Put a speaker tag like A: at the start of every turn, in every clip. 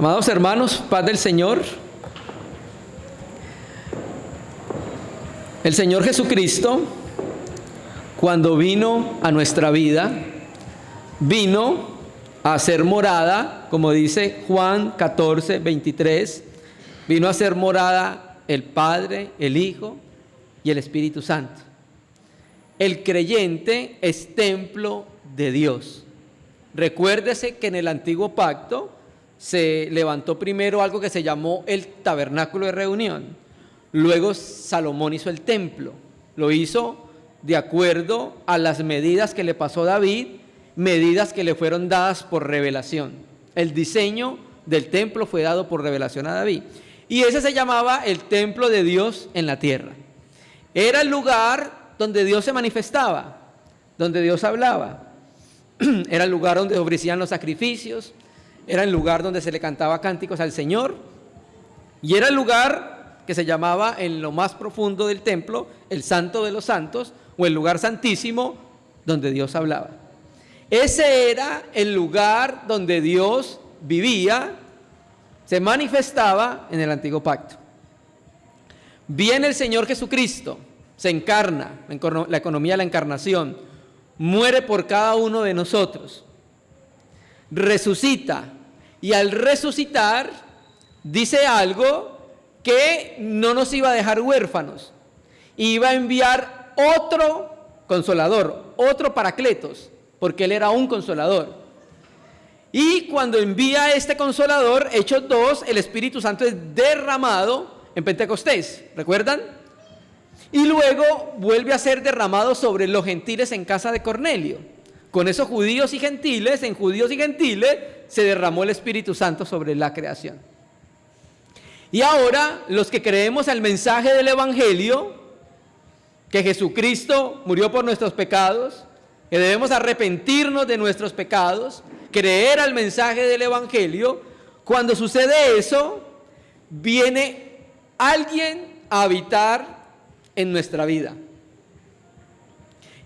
A: Amados hermanos, paz del Señor. El Señor Jesucristo, cuando vino a nuestra vida, vino a hacer morada, como dice Juan 14, 23, vino a hacer morada el Padre, el Hijo y el Espíritu Santo. El creyente es templo de Dios. Recuérdese que en el antiguo pacto se levantó primero algo que se llamó el tabernáculo de reunión. Luego Salomón hizo el templo. Lo hizo de acuerdo a las medidas que le pasó David, medidas que le fueron dadas por revelación. El diseño del templo fue dado por revelación a David. Y ese se llamaba el templo de Dios en la tierra. Era el lugar donde Dios se manifestaba, donde Dios hablaba. Era el lugar donde ofrecían los sacrificios, era el lugar donde se le cantaba cánticos al Señor, y era el lugar que se llamaba en lo más profundo del templo, el Santo de los Santos, o el lugar santísimo, donde Dios hablaba. Ese era el lugar donde Dios vivía, se manifestaba en el antiguo pacto. Viene el Señor Jesucristo, se encarna, la economía de la encarnación, muere por cada uno de nosotros, resucita, y al resucitar dice algo que no nos iba a dejar huérfanos, iba a enviar otro consolador, otro paracletos, porque Él era un consolador. Y cuando envía a este consolador, Hechos 2, el Espíritu Santo es derramado en Pentecostés, ¿recuerdan? Y luego vuelve a ser derramado sobre los gentiles en casa de Cornelio. Con esos judíos y gentiles, en judíos y gentiles, se derramó el Espíritu Santo sobre la creación. Y ahora, los que creemos al mensaje del Evangelio, que Jesucristo murió por nuestros pecados, que debemos arrepentirnos de nuestros pecados, creer al mensaje del Evangelio, cuando sucede eso, viene alguien a habitar en nuestra vida.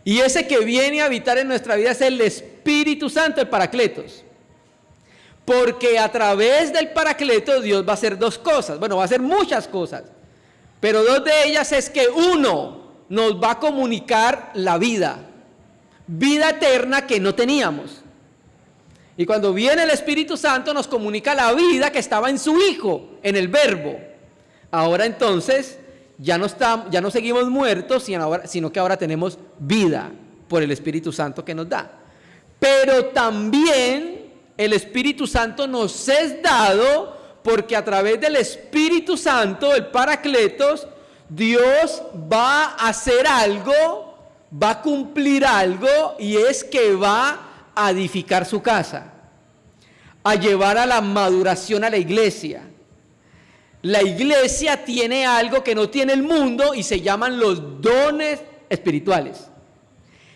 A: Y ese que viene a habitar en nuestra vida es el Espíritu Santo, el Paracletos. Porque a través del Paracletos Dios va a hacer dos cosas. Bueno, va a hacer muchas cosas. Pero dos de ellas es que uno, nos va a comunicar la vida. Vida eterna que no teníamos. Y cuando viene el Espíritu Santo nos comunica la vida que estaba en su Hijo, en el Verbo. Ahora entonces ya no seguimos muertos, sino que ahora tenemos vida por el Espíritu Santo que nos da. Pero también el Espíritu Santo nos es dado porque a través del Espíritu Santo, el Paracletos, Dios va a hacer algo, va a cumplir algo, y es que va a edificar su casa, a llevar a la maduración a la iglesia. La iglesia tiene algo que no tiene el mundo y se llaman los dones espirituales.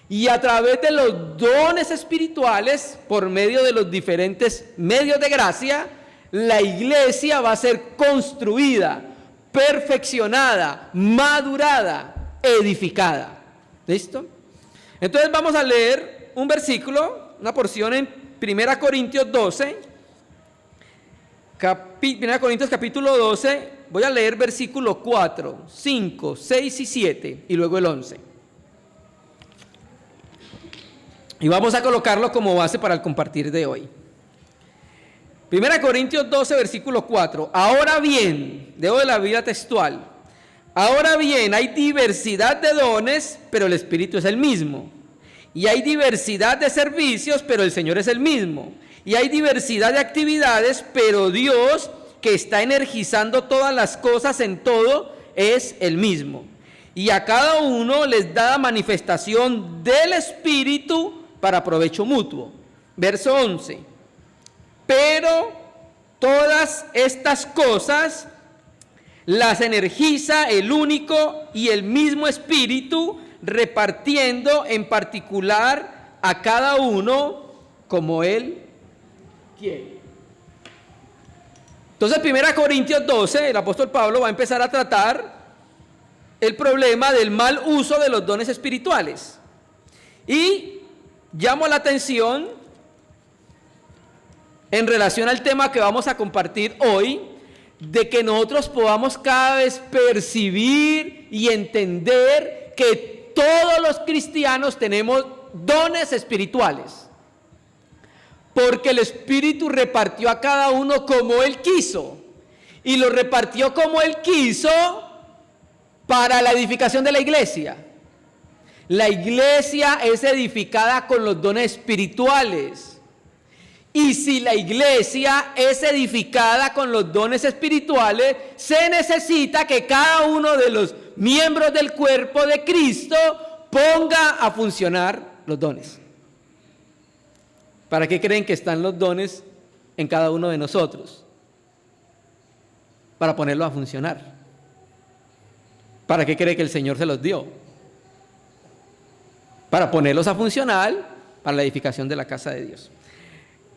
A: Y a través de los dones espirituales, por medio de los diferentes medios de gracia, la iglesia va a ser construida, perfeccionada, madurada, edificada. ¿Listo? Entonces vamos a leer un versículo, una porción en 1 Corintios 12. 1 Corintios capítulo 12, voy a leer versículo 4, 5, 6 y 7 y luego el 11. Y vamos a colocarlo como base para el compartir de hoy. 1 Corintios 12, versículo 4. Ahora bien, debo de la vida textual. Ahora bien, hay diversidad de dones, pero el Espíritu es el mismo. Y hay diversidad de servicios, pero el Señor es el mismo. Y hay diversidad de actividades, pero Dios, que está energizando todas las cosas en todo, es el mismo. Y a cada uno les da manifestación del Espíritu para provecho mutuo. Verso 11. Pero todas estas cosas las energiza el único y el mismo Espíritu, repartiendo en particular a cada uno como Él quiere. Entonces, 1 Corintios 12, el apóstol Pablo va a empezar a tratar el problema del mal uso de los dones espirituales. Y llamo la atención en relación al tema que vamos a compartir hoy, de que nosotros podamos cada vez percibir y entender que todos los cristianos tenemos dones espirituales, porque el Espíritu repartió a cada uno como Él quiso, y lo repartió como Él quiso para la edificación de la iglesia. La iglesia es edificada con los dones espirituales. Y si la iglesia es edificada con los dones espirituales, se necesita que cada uno de los miembros del cuerpo de Cristo ponga a funcionar los dones. ¿Para qué creen que están los dones en cada uno de nosotros? Para ponerlos a funcionar. ¿Para qué cree que el Señor se los dio? Para ponerlos a funcionar para la edificación de la casa de Dios.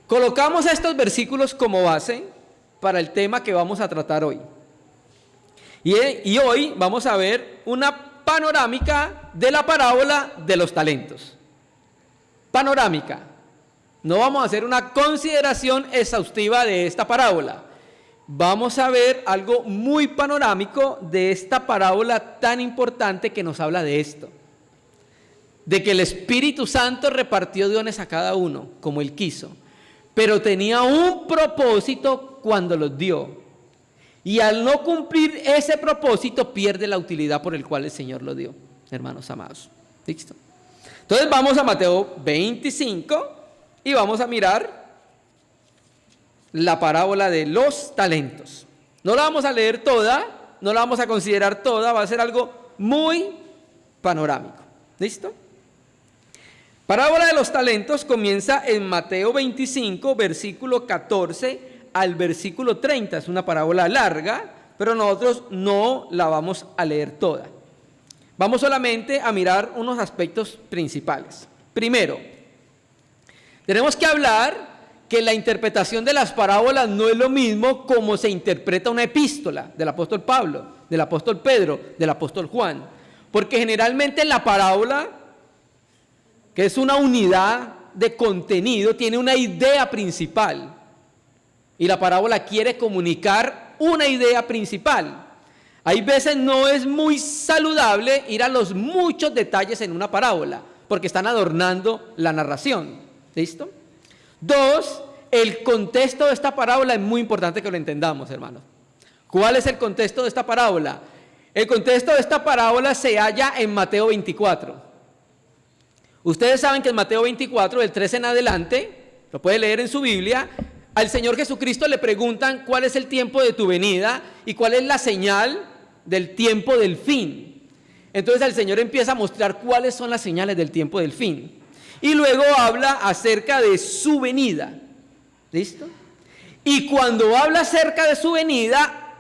A: Colocamos estos versículos como base para el tema que vamos a tratar hoy. Y hoy vamos a ver una panorámica de la parábola de los talentos. Panorámica. No vamos a hacer una consideración exhaustiva de esta parábola. Vamos a ver algo muy panorámico de esta parábola tan importante que nos habla de esto. De que el Espíritu Santo repartió dones a cada uno, como Él quiso. Pero tenía un propósito cuando los dio. Y al no cumplir ese propósito, pierde la utilidad por el cual el Señor lo dio, hermanos amados. ¿Listo? Entonces vamos a Mateo 25 y vamos a mirar la parábola de los talentos. No la vamos a leer toda, no la vamos a considerar toda, va a ser algo muy panorámico. ¿Listo? Parábola de los talentos comienza en Mateo 25, versículo 14 al versículo 30. Es una parábola larga, pero nosotros no la vamos a leer toda. Vamos solamente a mirar unos aspectos principales. Primero, tenemos que hablar que la interpretación de las parábolas no es lo mismo como se interpreta una epístola del apóstol Pablo, del apóstol Pedro, del apóstol Juan. Porque generalmente la parábola, que es una unidad de contenido, tiene una idea principal. Y la parábola quiere comunicar una idea principal. Hay veces no es muy saludable ir a los muchos detalles en una parábola, porque están adornando la narración. ¿Listo? Dos, el contexto de esta parábola es muy importante que lo entendamos, hermanos. ¿Cuál es el contexto de esta parábola? El contexto de esta parábola se halla en Mateo 24. Ustedes saben que en Mateo 24, del 13 en adelante, lo puede leer en su Biblia, al Señor Jesucristo le preguntan cuál es el tiempo de tu venida y cuál es la señal del tiempo del fin. Entonces el Señor empieza a mostrar cuáles son las señales del tiempo del fin. Y luego habla acerca de su venida. ¿Listo? Y cuando habla acerca de su venida,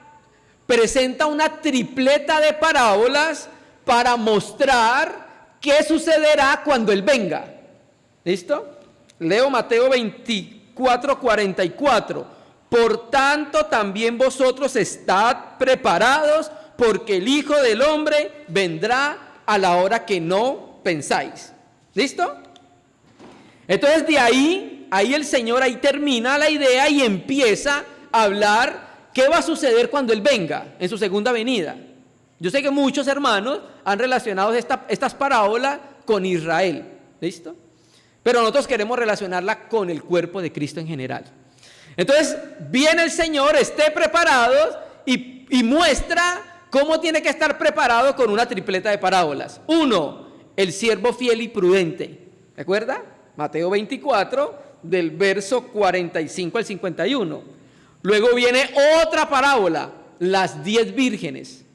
A: presenta una tripleta de parábolas para mostrar qué sucederá cuando Él venga. ¿Listo? Leo Mateo 24, 44. Por tanto, también vosotros estad preparados, porque el Hijo del Hombre vendrá a la hora que no pensáis. ¿Listo? Entonces de ahí el Señor ahí termina la idea y empieza a hablar qué va a suceder cuando Él venga en su segunda venida. Yo sé que muchos hermanos han relacionado estas parábolas con Israel. ¿Listo? Pero nosotros queremos relacionarla con el cuerpo de Cristo en general. Entonces viene el Señor, esté preparados y muestra cómo tiene que estar preparado con una tripleta de parábolas. Uno, el siervo fiel y prudente. ¿Recuerda? Mateo 24, del verso 45 al 51. Luego viene otra parábola, las 10 vírgenes.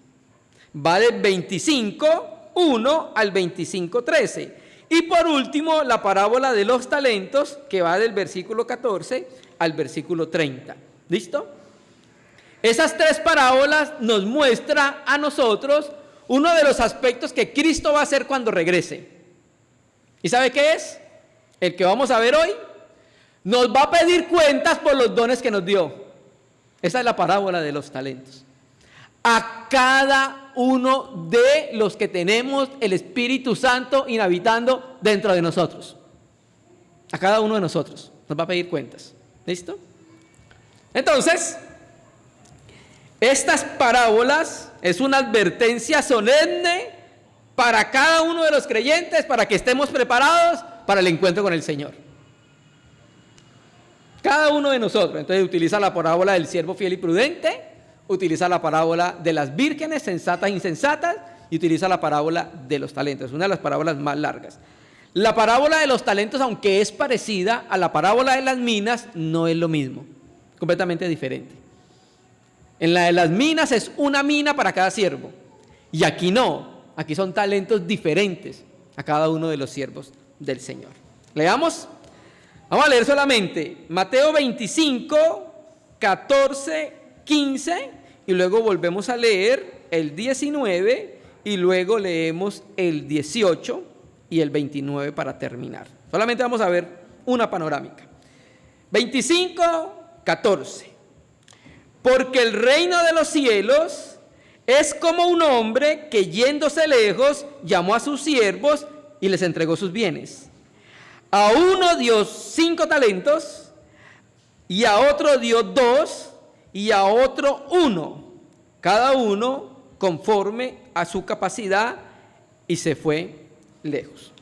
A: Va del 25, 1 al 25, 13. Y por último, la parábola de los talentos, que va del versículo 14 al versículo 30. ¿Listo? Esas tres parábolas nos muestran a nosotros uno de los aspectos que Cristo va a hacer cuando regrese. ¿Y sabe qué es? El que vamos a ver hoy. Nos va a pedir cuentas por los dones que nos dio. Esa es la parábola de los talentos. A cada uno de los que tenemos el Espíritu Santo inhabitando dentro de nosotros. A cada uno de nosotros nos va a pedir cuentas. ¿Listo? Entonces, estas parábolas es una advertencia solemne para cada uno de los creyentes, para que estemos preparados para el encuentro con el Señor. Cada uno de nosotros. Entonces utiliza la parábola del siervo fiel y prudente, utiliza la parábola de las vírgenes sensatas e insensatas, y utiliza la parábola de los talentos, una de las parábolas más largas. La parábola de los talentos, aunque es parecida a la parábola de las minas, no es lo mismo, completamente diferente. En la de las minas es una mina para cada siervo, y aquí no, aquí son talentos diferentes a cada uno de los siervos del Señor. Leamos, vamos a leer solamente Mateo 25, 14, 15, y luego volvemos a leer el 19, y luego leemos el 18 y el 29 para terminar. Solamente vamos a ver una panorámica. 25, 14. Porque el reino de los cielos es como un hombre que yéndose lejos llamó a sus siervos y les entregó sus bienes. A uno dio 5 talentos, y a otro dio 2, y a otro 1, cada uno conforme a su capacidad, y se fue lejos.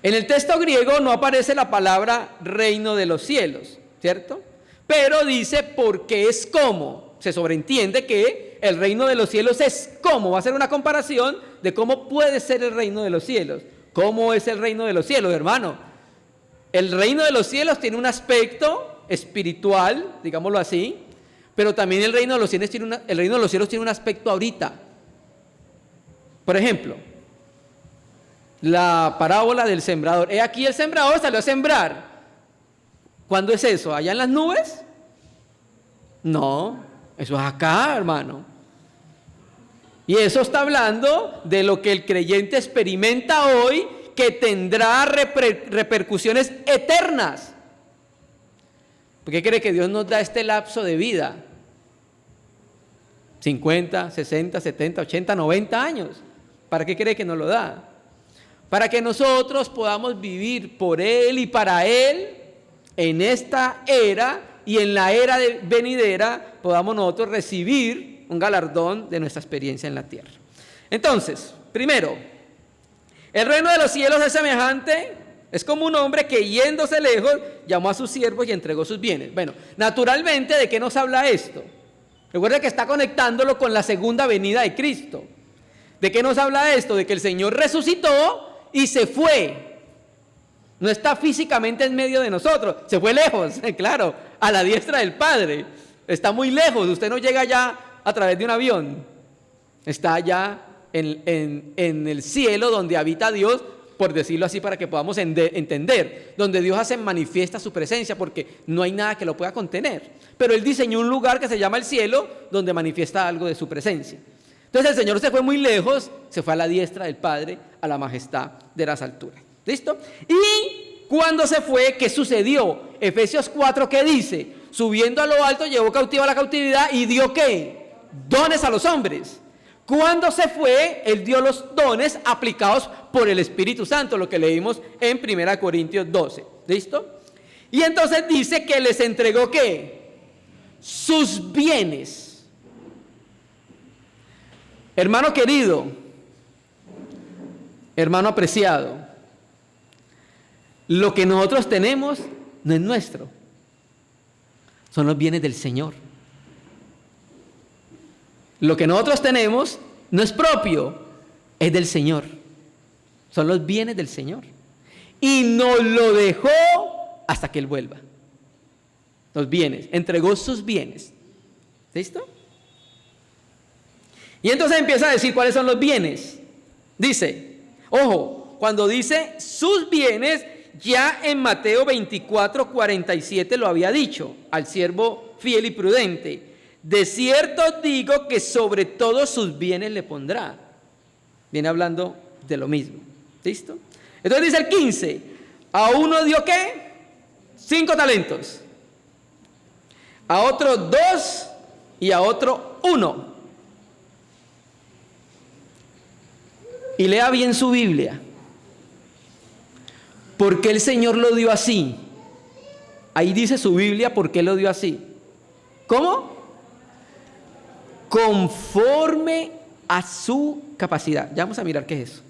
A: En el texto griego no aparece la palabra reino de los cielos, ¿cierto? Pero dice porque es como, se sobreentiende que el reino de los cielos es como, va a ser una comparación de cómo puede ser el reino de los cielos. ¿Cómo es el reino de los cielos, hermano? El reino de los cielos tiene un aspecto espiritual, digámoslo así, pero también el reino de los cielos tiene un aspecto ahorita. Por ejemplo, la parábola del sembrador. He aquí el sembrador salió a sembrar. ¿Cuándo es eso? ¿Allá en las nubes? No, eso es acá, hermano. Y eso está hablando de lo que el creyente experimenta hoy, que tendrá repercusiones eternas. ¿Por qué cree que Dios nos da este lapso de vida? 50, 60, 70, 80, 90 años. ¿Para qué cree que nos lo da? Para que nosotros podamos vivir por Él y para Él en esta era, y en la era venidera podamos nosotros recibir un galardón de nuestra experiencia en la tierra. Entonces, primero, el reino de los cielos es semejante, es como un hombre que yéndose lejos llamó a sus siervos y entregó sus bienes. Bueno, naturalmente, ¿de qué nos habla esto? Recuerda que está conectándolo con la segunda venida de Cristo. ¿De qué nos habla esto? De que el Señor resucitó y se fue. No está físicamente en medio de nosotros, se fue lejos, claro, a la diestra del Padre. Está muy lejos, usted no llega allá a través de un avión. Está allá en el cielo donde habita Dios, por decirlo así para que podamos entender, donde Dios hace manifiesta su presencia, porque no hay nada que lo pueda contener. Pero Él diseñó un lugar que se llama el cielo, donde manifiesta algo de su presencia. Entonces el Señor se fue muy lejos, se fue a la diestra del Padre, a la majestad de las alturas. ¿Listo? Y cuando se fue, ¿qué sucedió? Efesios 4, ¿qué dice? Subiendo a lo alto, llevó cautiva la cautividad y dio ¿qué? Dones a los hombres. Cuando se fue, Él dio los dones aplicados por el Espíritu Santo, lo que leímos en 1 Corintios 12. ¿Listo? Y entonces dice que les entregó ¿qué? Sus bienes. Hermano querido, hermano apreciado, lo que nosotros tenemos no es nuestro, son los bienes del Señor. Lo que nosotros tenemos no es propio, es del Señor. Son los bienes del Señor. Y nos lo dejó hasta que Él vuelva. Los bienes, entregó sus bienes. ¿Listo? Y entonces empieza a decir cuáles son los bienes. Dice, ojo, cuando dice sus bienes, ya en Mateo 24, 47 lo había dicho al siervo fiel y prudente. De cierto digo que sobre todos sus bienes le pondrá. Viene hablando de lo mismo. ¿Listo? Entonces dice el 15. A uno dio ¿qué? 5 talentos. A otro 2 y a otro 1. Y lea bien su Biblia. ¿Por qué el Señor lo dio así? Ahí dice su Biblia por qué lo dio así. ¿Cómo? Conforme a su capacidad. Ya vamos a mirar qué es eso.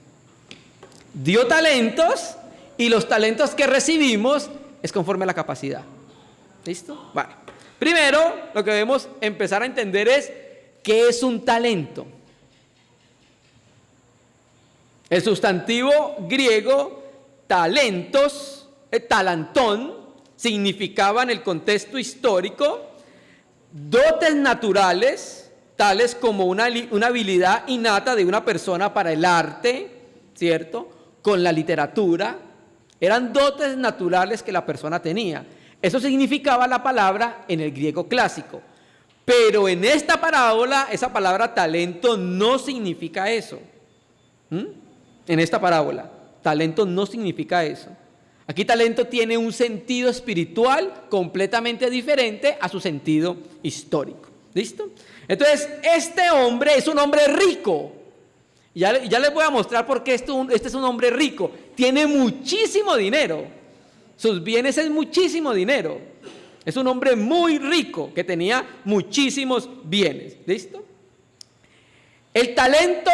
A: Dio talentos y los talentos que recibimos es conforme a la capacidad. ¿Listo? Vale. Primero, lo que debemos empezar a entender es qué es un talento. El sustantivo griego talentos, talantón, significaba en el contexto histórico dotes naturales, tales como una habilidad innata de una persona para el arte, ¿cierto? Con la literatura. Eran dotes naturales que la persona tenía. Eso significaba la palabra en el griego clásico. Pero en esta parábola, esa palabra talento no significa eso. En esta parábola, talento no significa eso. Aquí talento tiene un sentido espiritual completamente diferente a su sentido histórico. ¿Listo? Entonces, este hombre es un hombre rico. Ya les voy a mostrar por qué este es un hombre rico. Tiene muchísimo dinero. Sus bienes es muchísimo dinero. Es un hombre muy rico que tenía muchísimos bienes. ¿Listo? El talento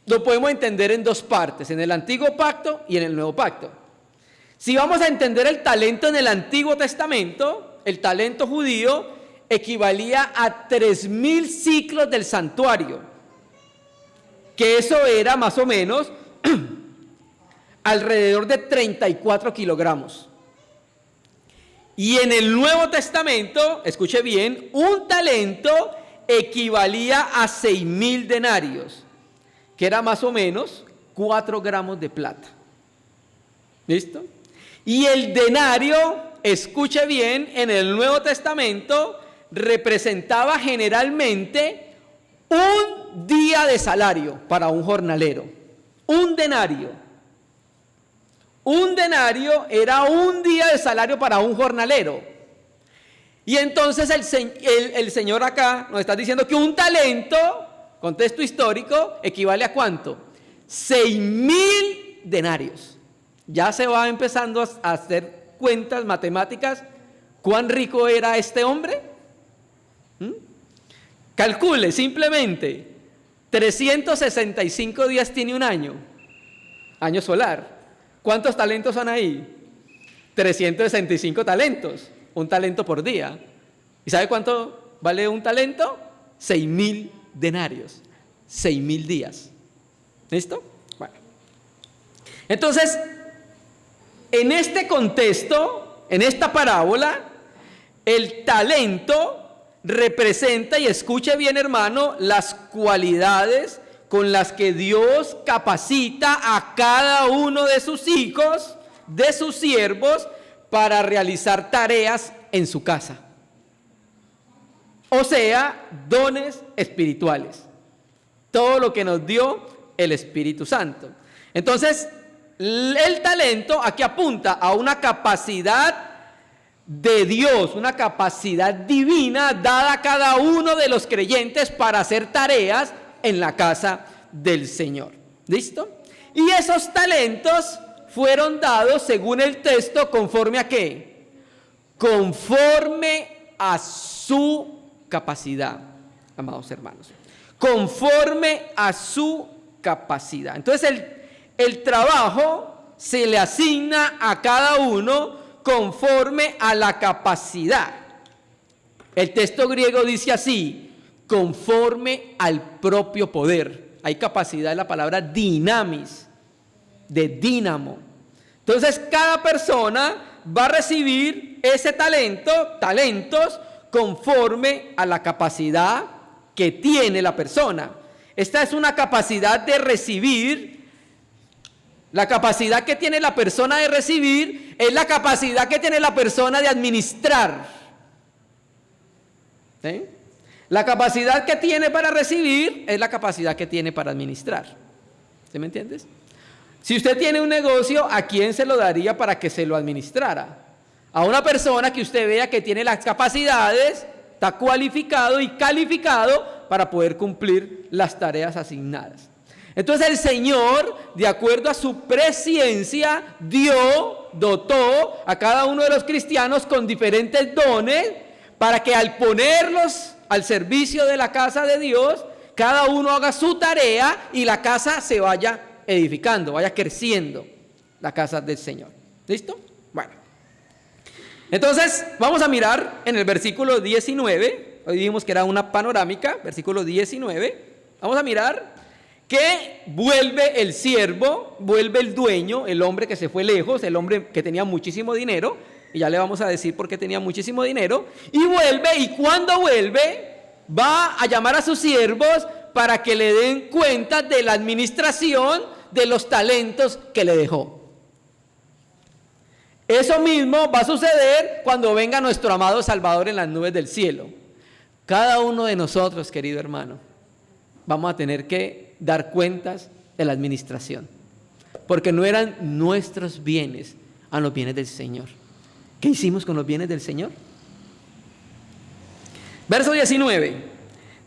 A: lo podemos entender en dos partes, en el Antiguo Pacto y en el Nuevo Pacto. Si vamos a entender el talento en el Antiguo Testamento, el talento judío equivalía a 3.000 ciclos del santuario, que eso era más o menos alrededor de 34 kilogramos. Y en el Nuevo Testamento, escuche bien, un talento equivalía a 6.000 denarios, que era más o menos 4 gramos de plata. ¿Listo? Y el denario, escuche bien, en el Nuevo Testamento representaba generalmente un día de salario para un jornalero. Un denario. Un denario era un día de salario para un jornalero. Y entonces el Señor acá nos está diciendo que un talento, contexto histórico, equivale a ¿cuánto? 6.000 denarios. Ya se va empezando a hacer cuentas matemáticas. ¿Cuán rico era este hombre? Calcule simplemente. 365 días tiene un año. Año solar. ¿Cuántos talentos son ahí? 365 talentos. Un talento por día. ¿Y sabe cuánto vale un talento? 6.000 denarios. 6.000 días. ¿Listo? Bueno. Entonces, en este contexto, en esta parábola, el talento representa, y escuche bien hermano, las cualidades con las que Dios capacita a cada uno de sus hijos, de sus siervos, para realizar tareas en su casa. O sea, dones espirituales. Todo lo que nos dio el Espíritu Santo. Entonces, el talento aquí apunta a una capacidad de Dios, una capacidad divina dada a cada uno de los creyentes para hacer tareas en la casa del Señor. ¿Listo? Y esos talentos fueron dados, según el texto, ¿conforme a qué? Conforme a su capacidad, amados hermanos. Conforme a su capacidad. Entonces el trabajo se le asigna a cada uno conforme a la capacidad. El texto griego dice así: conforme al propio poder. Hay capacidad en la palabra dinamis, de dínamo. Entonces cada persona va a recibir ese talentos conforme a la capacidad que tiene la persona. Esta es una capacidad de recibir. La capacidad que tiene la persona de recibir es la capacidad que tiene la persona de administrar. ¿Sí? La capacidad que tiene para recibir es la capacidad que tiene para administrar. ¿Sí me entiendes? Si usted tiene un negocio, ¿a quién se lo daría para que se lo administrara? A una persona que usted vea que tiene las capacidades, está cualificado y calificado para poder cumplir las tareas asignadas. Entonces el Señor, de acuerdo a su presciencia, dotó a cada uno de los cristianos con diferentes dones para que al ponerlos al servicio de la casa de Dios, cada uno haga su tarea y la casa se vaya edificando, vaya creciendo, la casa del Señor. ¿Listo? Bueno. Entonces, vamos a mirar en el versículo 19, hoy dijimos que era una panorámica, versículo 19, vamos a mirar que vuelve el siervo, vuelve el dueño, el hombre que se fue lejos, el hombre que tenía muchísimo dinero, y ya le vamos a decir por qué tenía muchísimo dinero, y vuelve, y cuando vuelve, va a llamar a sus siervos para que le den cuenta de la administración de los talentos que le dejó. Eso mismo va a suceder cuando venga nuestro amado Salvador en las nubes del cielo. Cada uno de nosotros, querido hermano, vamos a tener que dar cuentas de la administración, porque no eran nuestros bienes a los bienes del Señor. ¿Qué hicimos con los bienes del Señor? Verso 19.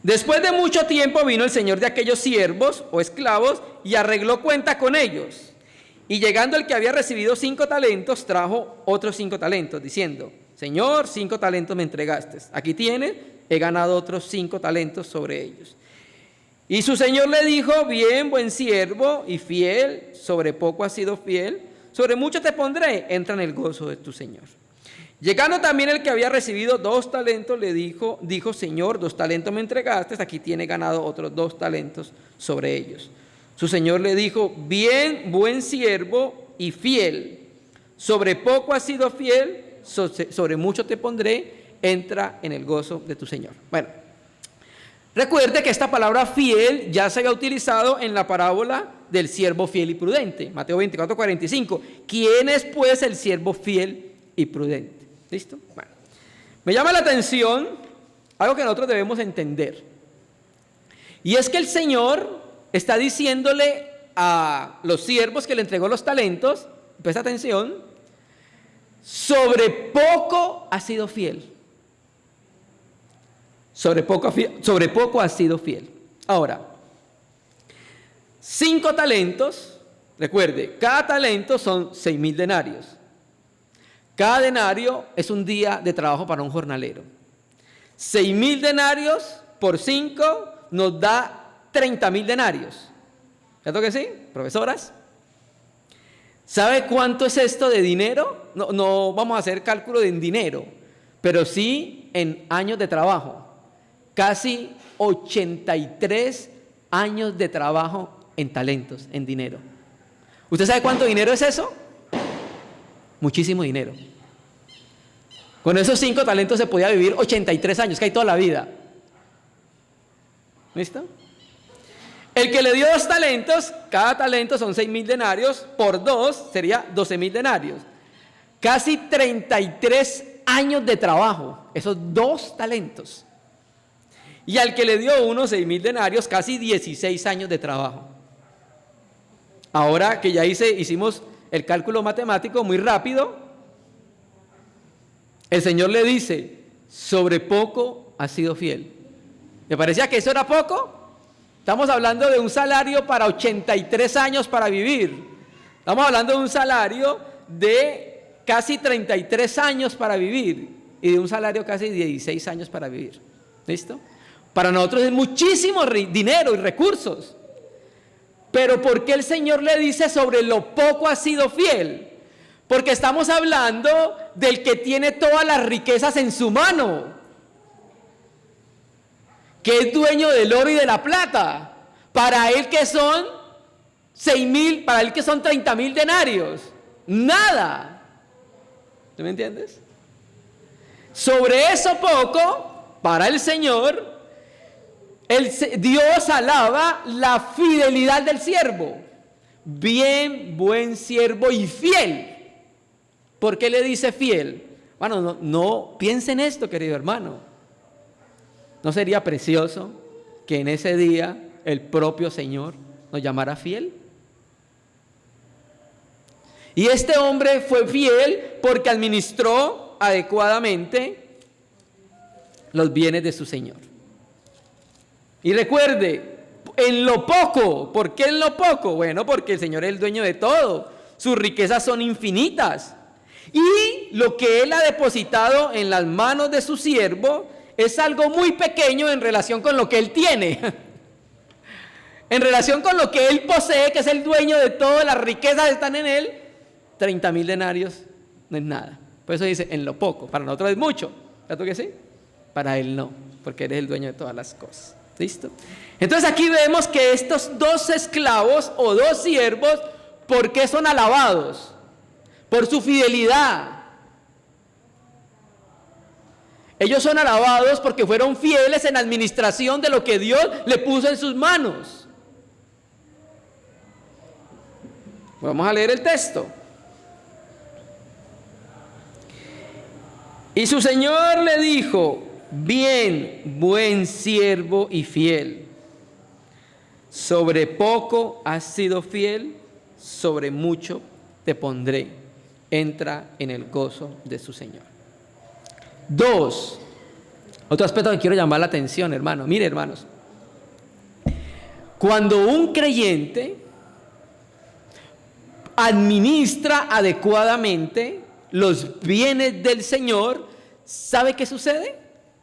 A: Después de mucho tiempo vino el señor de aquellos siervos o esclavos y arregló cuenta con ellos. Y llegando el que había recibido 5 talentos, trajo otros 5 talentos, diciendo: Señor, 5 talentos me entregaste. Aquí tienes, he ganado otros 5 talentos sobre ellos. Y su señor le dijo: bien, buen siervo y fiel, sobre poco has sido fiel, sobre mucho te pondré, entra en el gozo de tu señor. Llegando también el que había recibido 2 talentos, le dijo: Señor, 2 talentos me entregaste, aquí tiene ganado otros 2 talentos sobre ellos. Su señor le dijo: bien, buen siervo y fiel, sobre poco has sido fiel, sobre mucho te pondré, entra en el gozo de tu señor. Bueno, recuerde que esta palabra fiel ya se había utilizado en la parábola del siervo fiel y prudente, Mateo 24:45. ¿Quién es pues el siervo fiel y prudente? ¿Listo? Bueno, me llama la atención algo que nosotros debemos entender, y es que el Señor está diciéndole a los siervos que le entregó los talentos, presta atención, sobre poco has sido fiel. Sobre poco has sido fiel. Ahora, 5 talentos, recuerde, cada talento son 6,000 denarios. Cada denario es un día de trabajo para un jornalero. 6,000 denarios por 5 nos da 30,000 denarios. ¿Cierto que sí, profesoras? ¿Sabe cuánto es esto de dinero? No vamos a hacer cálculo en dinero, pero sí en años de trabajo. Casi 83 años de trabajo en talentos, en dinero. ¿Usted sabe cuánto dinero es eso? Muchísimo dinero. Con esos 5 talentos se podía vivir 83 años, que hay toda la vida. ¿Listo? El que le dio 2 talentos, cada talento son 6,000 denarios, por 2 sería 12,000 denarios. Casi 33 años de trabajo, esos 2 talentos. Y al que le dio 6,000 denarios, casi 16 años de trabajo. Ahora que ya hicimos el cálculo matemático muy rápido, el Señor le dice: sobre poco has sido fiel. ¿Me parecía que eso era poco? Estamos hablando de un salario para 83 años para vivir. Estamos hablando de un salario de casi 33 años para vivir y de un salario casi 16 años para vivir. ¿Listo? Para nosotros es muchísimo dinero y recursos. Pero ¿por qué el Señor le dice sobre lo poco has sido fiel? Porque estamos hablando del que tiene todas las riquezas en su mano, que es dueño del oro y de la plata. Para él que son 6,000, para él que son 30,000 denarios, nada. ¿Tú me entiendes? Sobre eso poco, para el Señor, Dios alaba la fidelidad del siervo. Bien, buen siervo y fiel. ¿Por qué le dice fiel? Bueno, no piense en esto, querido hermano. ¿No sería precioso que en ese día el propio Señor nos llamara fiel? Y este hombre fue fiel porque administró adecuadamente los bienes de su Señor. Y recuerde, en lo poco, ¿por qué en lo poco? Bueno, porque el Señor es el dueño de todo, sus riquezas son infinitas. Y lo que Él ha depositado en las manos de su siervo es algo muy pequeño en relación con lo que Él tiene. En relación con lo que Él posee, que es el dueño de todas las riquezas que están en Él, 30,000 denarios no es nada. Por eso dice, en lo poco. Para nosotros es mucho. ¿Cierto que sí? Para Él no, porque Él es el dueño de todas las cosas. ¿Listo? Entonces aquí vemos que estos dos esclavos o dos siervos, ¿por qué son alabados? Por su fidelidad. Ellos son alabados porque fueron fieles en administración de lo que Dios le puso en sus manos. Vamos a leer el texto. Y su señor le dijo: bien, buen siervo y fiel. Sobre poco has sido fiel, sobre mucho te pondré. Entra en el gozo de su Señor. 2. Otro aspecto que quiero llamar la atención, hermano. Mire, hermanos. Cuando un creyente administra adecuadamente los bienes del Señor, ¿sabe qué sucede?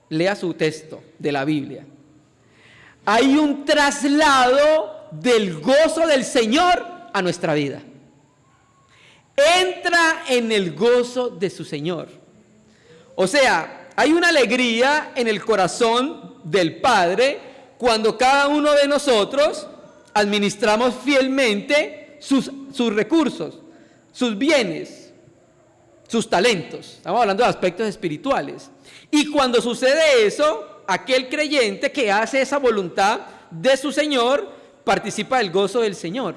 A: Lea su texto de la Biblia. Hay un traslado del gozo del Señor a nuestra vida. Entra en el gozo de su Señor. O sea, hay una alegría en el corazón del Padre cuando cada uno de nosotros administramos fielmente sus recursos, sus bienes, sus talentos. Estamos hablando de aspectos espirituales. Y cuando sucede eso, aquel creyente que hace esa voluntad de su Señor participa del gozo del Señor.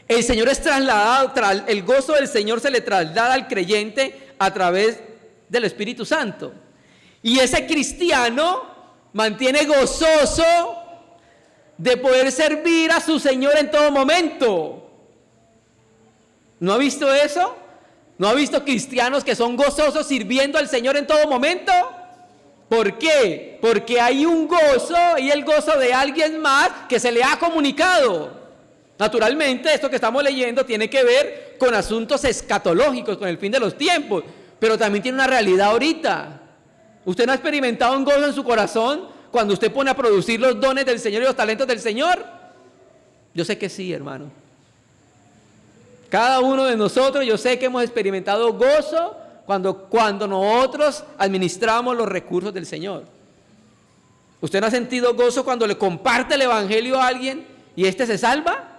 A: El Señor es trasladado, el gozo del Señor se le traslada al creyente a través del Espíritu Santo. Y ese cristiano mantiene gozoso de poder servir a su Señor en todo momento. ¿No ha visto eso? ¿No ha visto cristianos que son gozosos sirviendo al Señor en todo momento? ¿Por qué? Porque hay un gozo y el gozo de alguien más que se le ha comunicado. Naturalmente, esto que estamos leyendo tiene que ver con asuntos escatológicos, con el fin de los tiempos, pero también tiene una realidad ahorita. ¿Usted no ha experimentado un gozo en su corazón cuando usted pone a producir los dones del Señor y los talentos del Señor? Yo sé que sí, hermano. Cada uno de nosotros, yo sé que hemos experimentado gozo cuando nosotros administramos los recursos del Señor. ¿Usted no ha sentido gozo cuando le comparte el evangelio a alguien y éste se salva?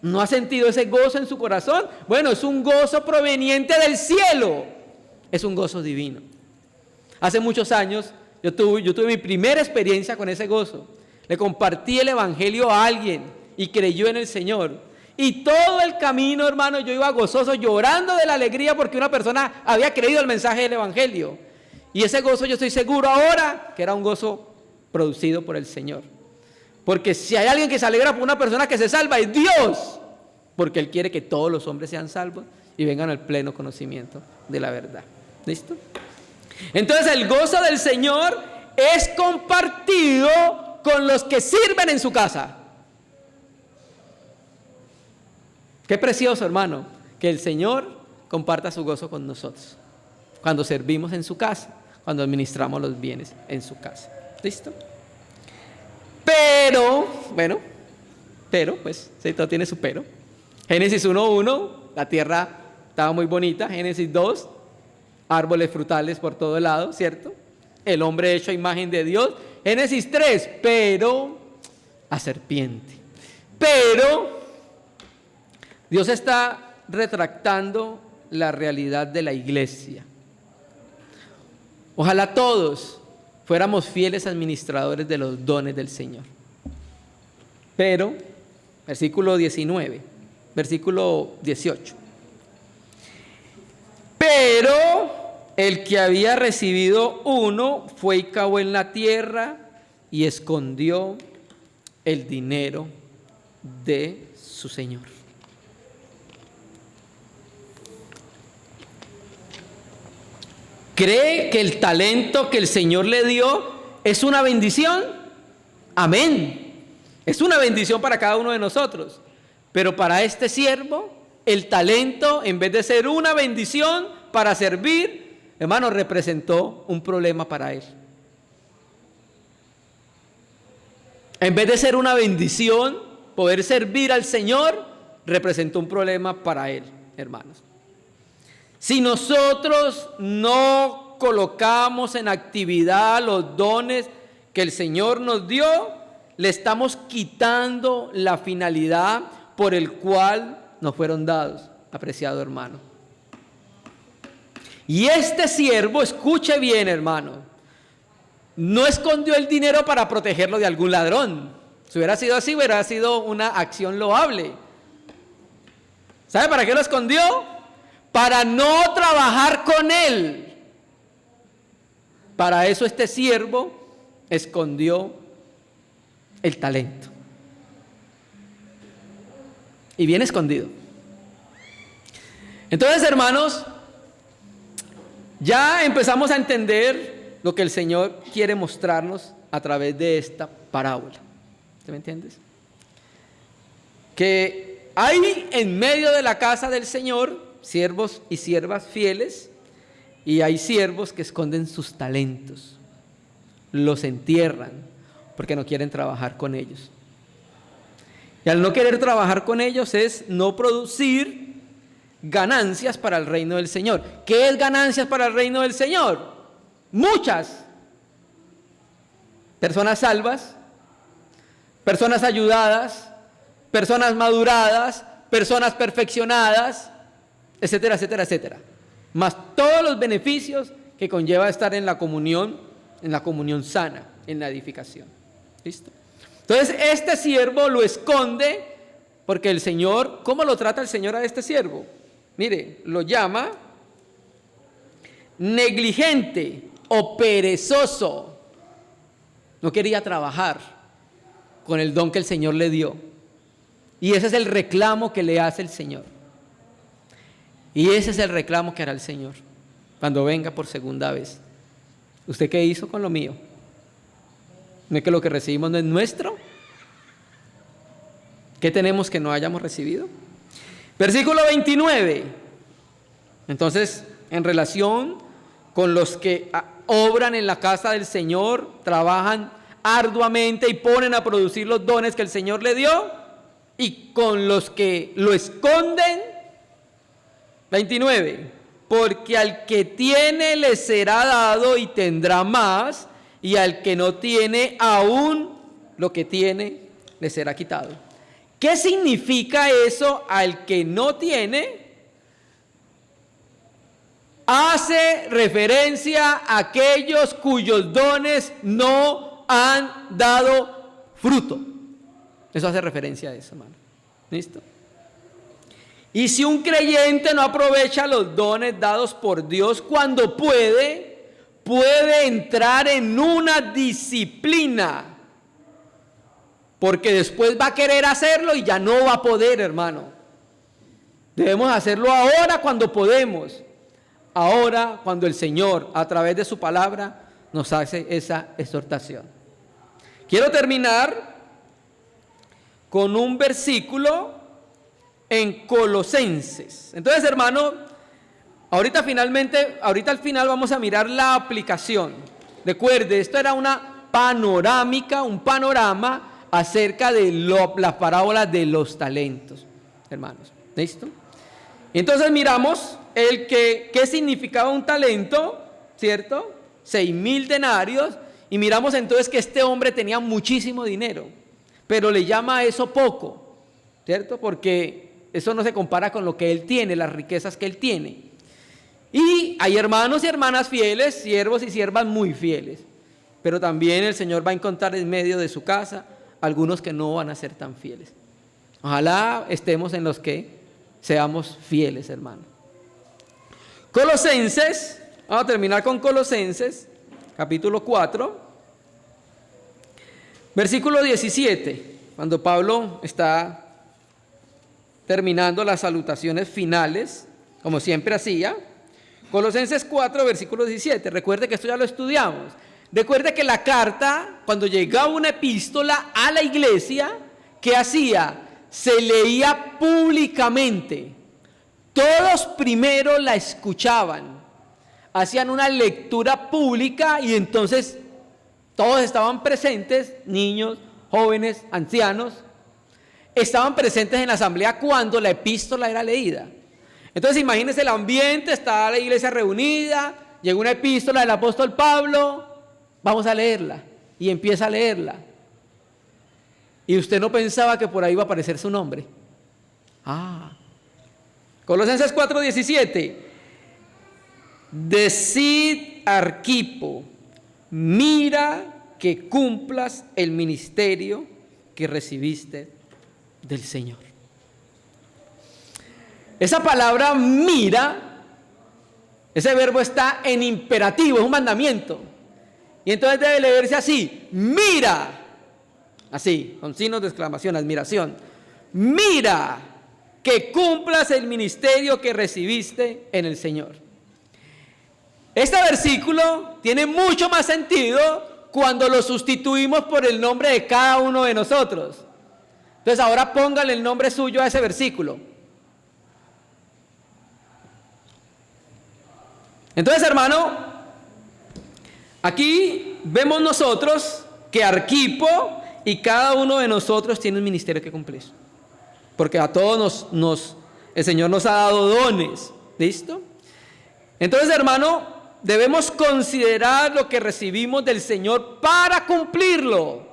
A: ¿No ha sentido ese gozo en su corazón? Bueno, es un gozo proveniente del cielo. Es un gozo divino. Hace muchos años yo tuve mi primera experiencia con ese gozo. Le compartí el evangelio a alguien y creyó en el Señor. Y todo el camino, hermano, yo iba gozoso, llorando de la alegría porque una persona había creído el mensaje del evangelio. Y ese gozo yo estoy seguro ahora que era un gozo producido por el Señor. Porque si hay alguien que se alegra por una persona que se salva, es Dios. Porque Él quiere que todos los hombres sean salvos y vengan al pleno conocimiento de la verdad. ¿Listo? Entonces el gozo del Señor es compartido con los que sirven en su casa. Qué precioso, hermano, que el Señor comparta su gozo con nosotros. Cuando servimos en su casa, cuando administramos los bienes en su casa. ¿Listo? Pero, pues, sí, todo tiene su pero. Génesis 1:1, la tierra estaba muy bonita. Génesis 2, árboles frutales por todo lado, ¿cierto? El hombre hecho a imagen de Dios. Génesis 3, pero a serpiente. Pero Dios está retractando la realidad de la iglesia. Ojalá todos fuéramos fieles administradores de los dones del Señor. Pero, versículo 19, versículo 18. Pero el que había recibido uno fue y cavó en la tierra y escondió el dinero de su señor. ¿Cree que el talento que el Señor le dio es una bendición? Amén. Es una bendición para cada uno de nosotros. Pero para este siervo el talento, en vez de ser una bendición para servir, hermano, representó un problema para él. En vez de ser una bendición, poder servir al Señor, representó un problema para él, hermanos. Si nosotros no colocamos en actividad los dones que el Señor nos dio, le estamos quitando la finalidad por el cual nos fueron dados, apreciado hermano. Y este siervo, escuche bien, hermano, no escondió el dinero para protegerlo de algún ladrón. Si hubiera sido así, hubiera sido una acción loable. ¿Sabe para qué lo escondió? Para no trabajar con él. Para eso este siervo escondió el talento. Y bien escondido. Entonces, hermanos, ya empezamos a entender lo que el Señor quiere mostrarnos a través de esta parábola. ¿Sí me entiendes? Que hay en medio de la casa del Señor siervos y siervas fieles, y hay siervos que esconden sus talentos, los entierran porque no quieren trabajar con ellos. Y al no querer trabajar con ellos es no producir ganancias para el reino del Señor. ¿Qué es ganancias para el reino del Señor? Muchas. Personas salvas, personas ayudadas, personas maduradas, personas perfeccionadas, etcétera, etcétera, etcétera. Más todos los beneficios que conlleva estar en la comunión sana, en la edificación. ¿Listo? Entonces este siervo lo esconde porque el Señor, ¿cómo lo trata el Señor a este siervo? Mire, lo llama negligente o perezoso. No quería trabajar con el don que el Señor le dio. Y ese es el reclamo que le hace el Señor. Y ese es el reclamo que hará el Señor cuando venga por segunda vez. ¿Usted qué hizo con lo mío? ¿No es que lo que recibimos no es nuestro? ¿Qué tenemos que no hayamos recibido? Versículo 29. Entonces, en relación con los que obran en la casa del Señor, trabajan arduamente y ponen a producir los dones que el Señor le dio, y con los que lo esconden, 29, porque al que tiene le será dado y tendrá más, y al que no tiene, aún lo que tiene le será quitado. ¿Qué significa eso? Al que no tiene, hace referencia a aquellos cuyos dones no han dado fruto. Eso hace referencia a eso, hermano. ¿Listo? Y si un creyente no aprovecha los dones dados por Dios cuando puede entrar en una disciplina, porque después va a querer hacerlo y ya no va a poder, hermano. Debemos hacerlo ahora cuando podemos, ahora cuando el Señor a través de su palabra nos hace esa exhortación. Quiero terminar con un versículo en Colosenses. Entonces, hermano, ahorita al final vamos a mirar la aplicación. Recuerde, esto era una panorámica, un panorama acerca de las parábolas de los talentos, hermanos. ¿Listo? Entonces miramos qué significaba un talento, ¿cierto? 6,000 denarios, y miramos entonces que este hombre tenía muchísimo dinero, pero le llama a eso poco, ¿cierto? Porque eso no se compara con lo que él tiene, las riquezas que él tiene. Y hay hermanos y hermanas fieles, siervos y siervas muy fieles, pero también el Señor va a encontrar en medio de su casa algunos que no van a ser tan fieles. Ojalá estemos en los que seamos fieles, hermano. Colosenses, vamos a terminar con Colosenses, capítulo 4, versículo 17, cuando Pablo está terminando las salutaciones finales, como siempre hacía. Colosenses 4, versículo 17. Recuerde que esto ya lo estudiamos. Recuerde que la carta, cuando llegaba una epístola a la iglesia, ¿qué hacía? Se leía públicamente todos primero la escuchaban, hacían una lectura pública y entonces todos estaban presentes, niños, jóvenes, ancianos, estaban presentes en la asamblea cuando la epístola era leída. Entonces imagínense el ambiente, está la iglesia reunida, llega una epístola del apóstol Pablo, vamos a leerla, y empieza a leerla. Y usted no pensaba que por ahí iba a aparecer su nombre. Colosenses 4:17. Decid Arquipo, mira que cumplas el ministerio que recibiste del Señor. Esa palabra mira, ese verbo está en imperativo, es un mandamiento. Y entonces debe leerse así: mira, así, con signos de exclamación, admiración. Mira que cumplas el ministerio que recibiste en el Señor. Este versículo tiene mucho más sentido cuando lo sustituimos por el nombre de cada uno de nosotros. Entonces ahora póngale el nombre suyo a ese versículo. Entonces, hermano, aquí vemos nosotros que Arquipo y cada uno de nosotros tiene un ministerio que cumplir. Porque a todos el Señor nos ha dado dones. ¿Listo? Entonces, hermano, debemos considerar lo que recibimos del Señor para cumplirlo.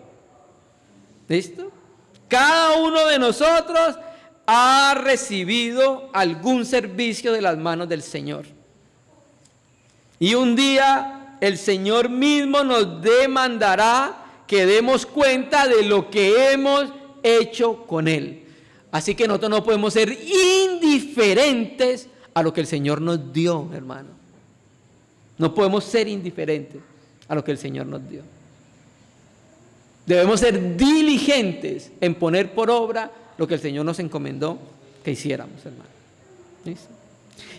A: ¿Listo? Cada uno de nosotros ha recibido algún servicio de las manos del Señor. Y un día el Señor mismo nos demandará que demos cuenta de lo que hemos hecho con Él. Así que nosotros no podemos ser indiferentes a lo que el Señor nos dio, hermano. No podemos ser indiferentes a lo que el Señor nos dio. Debemos ser diligentes en poner por obra lo que el Señor nos encomendó que hiciéramos, hermano. ¿Listo?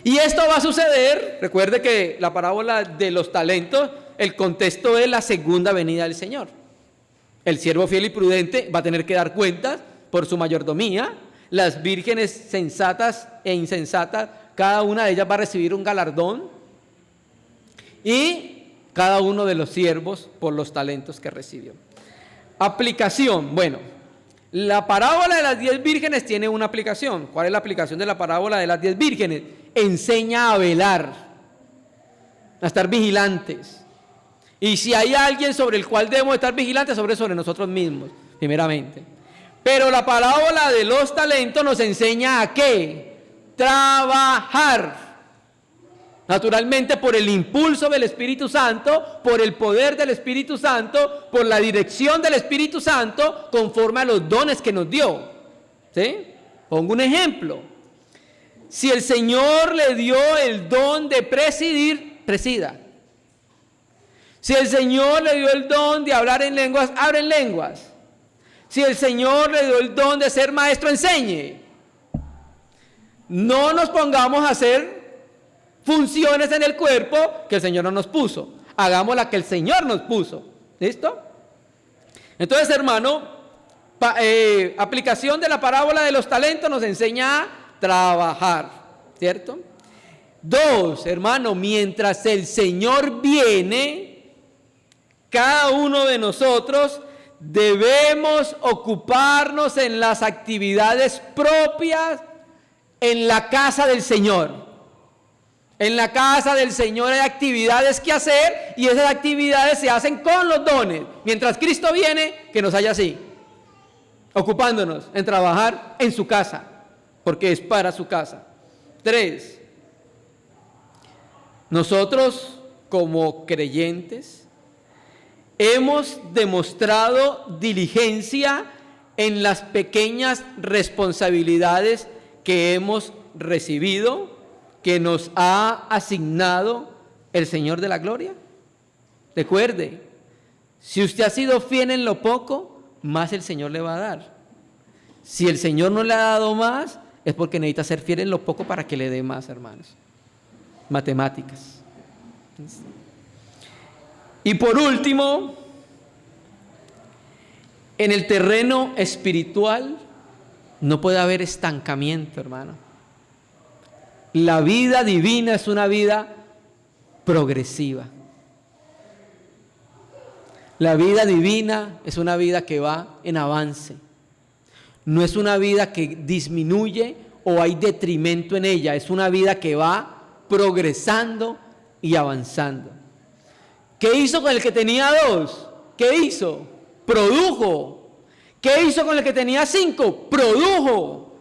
A: Y esto va a suceder, recuerde que la parábola de los talentos, el contexto es la segunda venida del Señor. El siervo fiel y prudente va a tener que dar cuentas por su mayordomía. Las vírgenes sensatas e insensatas, cada una de ellas va a recibir un galardón. Y cada uno de los siervos por los talentos que recibió. Aplicación, bueno, la parábola de las 10 vírgenes tiene una aplicación. ¿Cuál es la aplicación de la parábola de las 10 vírgenes? Enseña a velar, a estar vigilantes. Y si hay alguien sobre el cual debemos estar vigilantes, sobre nosotros mismos, primeramente. Pero la parábola de los talentos nos enseña a ¿qué? Trabajar. Naturalmente por el impulso del Espíritu Santo, por el poder del Espíritu Santo, por la dirección del Espíritu Santo, conforme a los dones que nos dio. ¿Sí? Pongo un ejemplo. Si el Señor le dio el don de presidir, presida. Si el Señor le dio el don de hablar en lenguas, hable en lenguas. Si el Señor le dio el don de ser maestro, enseñe. No nos pongamos a hacer funciones en el cuerpo que el Señor no nos puso. Hagamos la que el Señor nos puso. ¿Listo? Entonces, hermano, aplicación de la parábola de los talentos nos enseña a trabajar. ¿Cierto? 2, hermano, mientras el Señor viene, cada uno de nosotros debemos ocuparnos en las actividades propias en la casa del Señor. En la casa del Señor hay actividades que hacer y esas actividades se hacen con los dones. Mientras Cristo viene, que nos haya así, ocupándonos en trabajar en su casa, porque es para su casa. 3, nosotros como creyentes hemos demostrado diligencia en las pequeñas responsabilidades que hemos recibido, que nos ha asignado el Señor de la gloria. Recuerde, si usted ha sido fiel en lo poco, más el Señor le va a dar. Si el Señor no le ha dado más, es porque necesita ser fiel en lo poco para que le dé más, hermanos. Matemáticas. Y por último, en el terreno espiritual no puede haber estancamiento, hermano. La vida divina es una vida progresiva. La vida divina es una vida que va en avance. No es una vida que disminuye o hay detrimento en ella. Es una vida que va progresando y avanzando. ¿Qué hizo con el que tenía 2? ¿Qué hizo? Produjo. ¿Qué hizo con el que tenía 5? Produjo.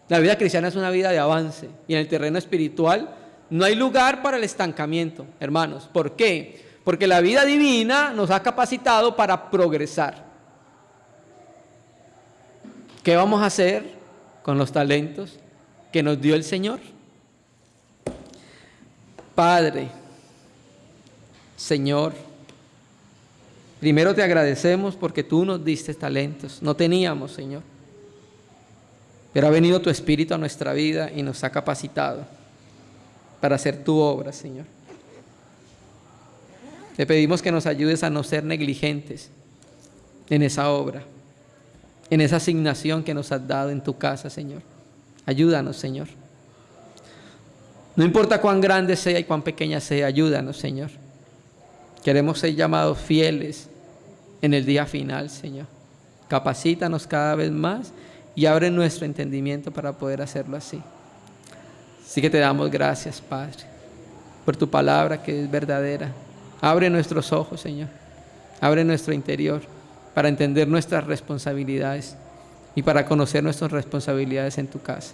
A: La vida cristiana es una vida de avance. Y en el terreno espiritual no hay lugar para el estancamiento, hermanos. ¿Por qué? Porque la vida divina nos ha capacitado para progresar. ¿Qué vamos a hacer con los talentos que nos dio el Señor? Padre, Señor, primero te agradecemos porque tú nos diste talentos. No teníamos, Señor. Pero ha venido tu Espíritu a nuestra vida y nos ha capacitado para hacer tu obra, Señor. Te pedimos que nos ayudes a no ser negligentes en esa obra, en esa asignación que nos has dado en tu casa, Señor. Ayúdanos, Señor. No importa cuán grande sea y cuán pequeña sea, ayúdanos, Señor. Queremos ser llamados fieles en el día final, Señor. Capacítanos cada vez más y abre nuestro entendimiento para poder hacerlo así. Así que te damos gracias, Padre, por tu palabra que es verdadera. Abre nuestros ojos, Señor. Abre nuestro interior para entender nuestras responsabilidades y para conocer nuestras responsabilidades en tu casa.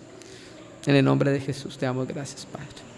A: En el nombre de Jesús te damos gracias, Padre.